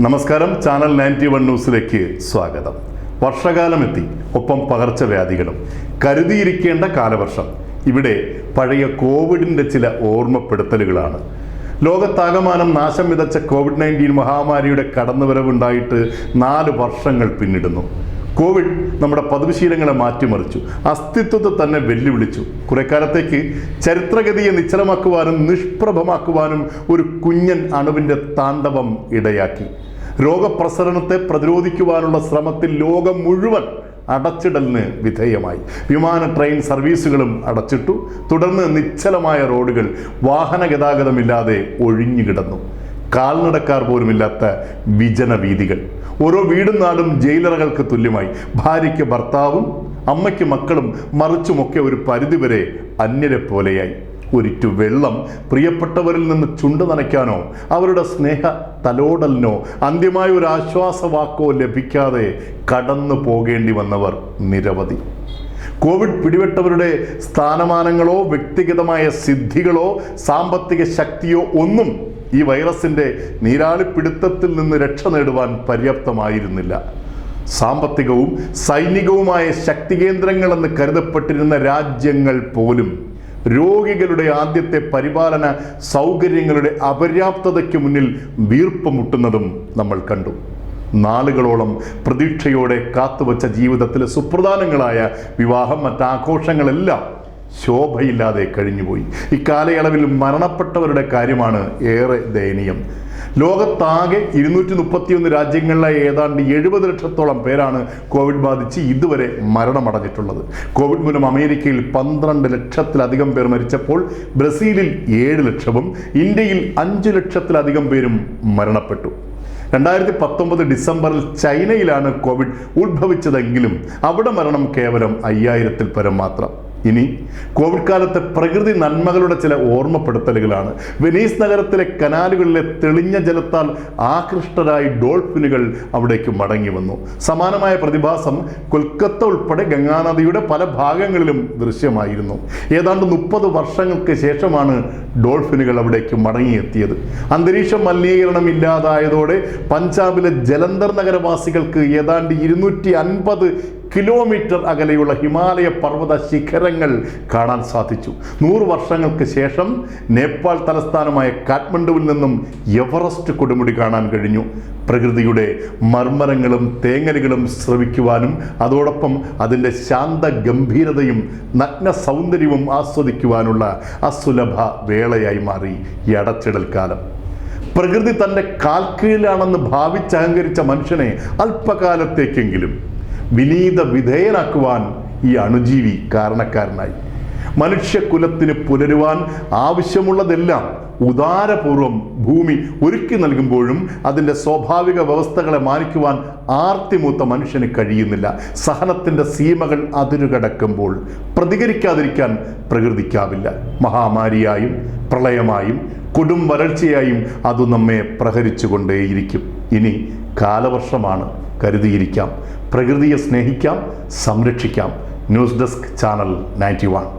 നമസ്കാരം. ചാനൽ 91 ന്യൂസിലേക്ക് സ്വാഗതം. വർഷകാലമെത്തി, ഒപ്പം പകർച്ചവ്യാധികളും. കരുതിയിരിക്കേണ്ട കാലവർഷം. ഇവിടെ പഴയ കോവിഡിൻ്റെ ചില ഓർമ്മപ്പെടുത്തലുകളാണ്. ലോകത്താകമാനം നാശം വിതച്ച കോവിഡ്-19 മഹാമാരിയുടെ കടന്നുവരവുണ്ടായിട്ട് 4 വർഷങ്ങൾ പിന്നിടുന്നു. കോവിഡ് നമ്മുടെ പതിവുശീലങ്ങളെ മാറ്റിമറിച്ചു, അസ്തിത്വത്തെ തന്നെ വെല്ലുവിളിച്ചു. കുറെ കാലത്തേക്ക് ചരിത്രഗതിയെ നിശ്ചലമാക്കുവാനും നിഷ്പ്രഭമാക്കുവാനും ഒരു കുഞ്ഞൻ അണുവിൻ്റെ താണ്ഡവം ഇടയാക്കി. രോഗപ്രസരണത്തെ പ്രതിരോധിക്കുവാനുള്ള ശ്രമത്തിൽ ലോകം മുഴുവൻ അടച്ചിടലിന് വിധേയമായി. വിമാന ട്രെയിൻ സർവീസുകളും അടച്ചിട്ടു. തുടർന്ന് നിശ്ചലമായ റോഡുകൾ, വാഹന ഗതാഗതമില്ലാതെ ഒഴിഞ്ഞുകിടന്നു. കാൽനടക്കാർ പോലുമില്ലാത്ത വിജന വീതികൾ. ഓരോ വീടും നാടും ജയിലറകൾക്ക് തുല്യമായി. ഭാര്യയ്ക്ക് ഭർത്താവും അമ്മയ്ക്ക് മക്കളും മറിച്ചുമൊക്കെ ഒരു പരിധിവരെ അന്യരെ പോലെയായി. ഒരിറ്റു വെള്ളം പ്രിയപ്പെട്ടവരിൽ നിന്ന് ചുണ്ടു നനയ്ക്കാനോ അവരുടെ സ്നേഹ തലോടലിനോ അന്ത്യമായ ഒരു ആശ്വാസവാക്കോ ലഭിക്കാതെ കടന്നു പോകേണ്ടി വന്നവർ നിരവധി. കോവിഡ് പിടിപെട്ടവരുടെ സ്ഥാനമാനങ്ങളോ വ്യക്തിഗതമായ സിദ്ധികളോ സാമ്പത്തിക ശക്തിയോ ഒന്നും ഈ വൈറസിൻ്റെ നീരാളിപ്പിടുത്തത്തിൽ നിന്ന് രക്ഷ നേടുവാൻ പര്യാപ്തമായിരുന്നില്ല. സാമ്പത്തികവും സൈനികവുമായ ശക്തികേന്ദ്രങ്ങളെന്ന് കരുതപ്പെട്ടിരുന്ന രാജ്യങ്ങൾ പോലും രോഗികളുടെ ആദ്യത്തെ പരിപാലന സൗകര്യങ്ങളുടെ അപര്യാപ്തതയ്ക്ക് മുന്നിൽ വീർപ്പ് മുട്ടുന്നതും നമ്മൾ കണ്ടു. നാളുകളോളം പ്രതീക്ഷയോടെ കാത്തുവച്ച ജീവിതത്തിലെ സുപ്രധാനങ്ങളായ വിവാഹം, മറ്റാഘോഷങ്ങളെല്ലാം ശോഭയില്ലാതെ കഴിഞ്ഞുപോയി. ഇക്കാലയളവിൽ മരണപ്പെട്ടവരുടെ കാര്യമാണ് ഏറെ ദയനീയം. ലോകത്താകെ 231 രാജ്യങ്ങളിലെ ഏതാണ്ട് 70 ലക്ഷത്തോളം പേരാണ് കോവിഡ് ബാധിച്ച് ഇതുവരെ മരണമടഞ്ഞിട്ടുള്ളത്. കോവിഡ് മൂലം അമേരിക്കയിൽ 12 ലക്ഷത്തിലധികം പേർ മരിച്ചപ്പോൾ ബ്രസീലിൽ 7 ലക്ഷവും ഇന്ത്യയിൽ 5 ലക്ഷത്തിലധികം പേരും മരണപ്പെട്ടു. 2019 ഡിസംബറിൽ ചൈനയിലാണ് കോവിഡ് ഉത്ഭവിച്ചതെങ്കിലും അവിടെ മരണം കേവലം 5000-ൽ പരം മാത്രം. ഇനി കോവിഡ് കാലത്തെ പ്രകൃതി നന്മകളുടെ ചില ഓർമ്മപ്പെടുത്തലുകളാണ്. വെനീസ് നഗരത്തിലെ കനാലുകളിലെ തെളിഞ്ഞ ജലത്താൽ ആകൃഷ്ടരായി ഡോൾഫിനുകൾ അവിടേക്ക് മടങ്ങി വന്നു. സമാനമായ പ്രതിഭാസം കൊൽക്കത്ത ഉൾപ്പെടെ ഗംഗാനദിയുടെ പല ഭാഗങ്ങളിലും ദൃശ്യമായിരുന്നു. ഏതാണ്ട് 30 വർഷങ്ങൾക്ക് ശേഷമാണ് ഡോൾഫിനുകൾ അവിടേക്ക് മടങ്ങിയെത്തിയത്. അന്തരീക്ഷ മലിനീകരണം ഇല്ലാതായതോടെ പഞ്ചാബിലെ ജലന്ധർ നഗരവാസികൾക്ക് ഏതാണ്ട് 250 കിലോമീറ്റർ അകലെയുള്ള ഹിമാലയ പർവ്വത ശിഖരങ്ങൾ കാണാൻ സാധിച്ചു. 100 വർഷങ്ങൾക്ക് ശേഷം നേപ്പാൾ തലസ്ഥാനമായ കാഠ്മണ്ഡുവിൽ നിന്നും എവറസ്റ്റ് കൊടുമുടി കാണാൻ കഴിഞ്ഞു. പ്രകൃതിയുടെ മർമ്മരങ്ങളും തേങ്ങലുകളും ശ്രവിക്കുവാനും അതോടൊപ്പം അതിൻ്റെ ശാന്ത ഗംഭീരതയും നഗ്ന സൗന്ദര്യവും ആസ്വദിക്കുവാനുള്ള അസുലഭ വേളയായി മാറി ഈ അടച്ചിടൽ കാലം. പ്രകൃതി തൻ്റെ കാൽക്കീഴിലാണെന്ന് ഭാവിച്ചഹങ്കരിച്ച മനുഷ്യനെ അല്പകാലത്തേക്കെങ്കിലും വിനീത വിധേയനാക്കുവാൻ ഈ അണുജീവി കാരണക്കാരനായി. മനുഷ്യകുലത്തിന് പുലരുവാൻ ആവശ്യമുള്ളതെല്ലാം ഉദാരപൂർവം ഭൂമി ഒരുക്കി നൽകുമ്പോഴും അതിൻ്റെ സ്വാഭാവിക വ്യവസ്ഥകളെ മാനിക്കുവാൻ ആർത്തിമൂത്ത മനുഷ്യന് കഴിയുന്നില്ല. സഹനത്തിൻ്റെ സീമകൾ അതിരുകടക്കുമ്പോൾ പ്രതികരിക്കാതിരിക്കാൻ പ്രകൃതിക്കാവില്ല. മഹാമാരിയായും പ്രളയമായും കൊടും വരൾച്ചയായും അത് നമ്മെ പ്രഹരിച്ചുകൊണ്ടേയിരിക്കും. ഇനി കാലവർഷമാണ്. കരുതിയിരിക്കാം, പ്രകൃതിയെ സ്നേഹിക്കാം, സംരക്ഷിക്കാം. News desk, channel 91.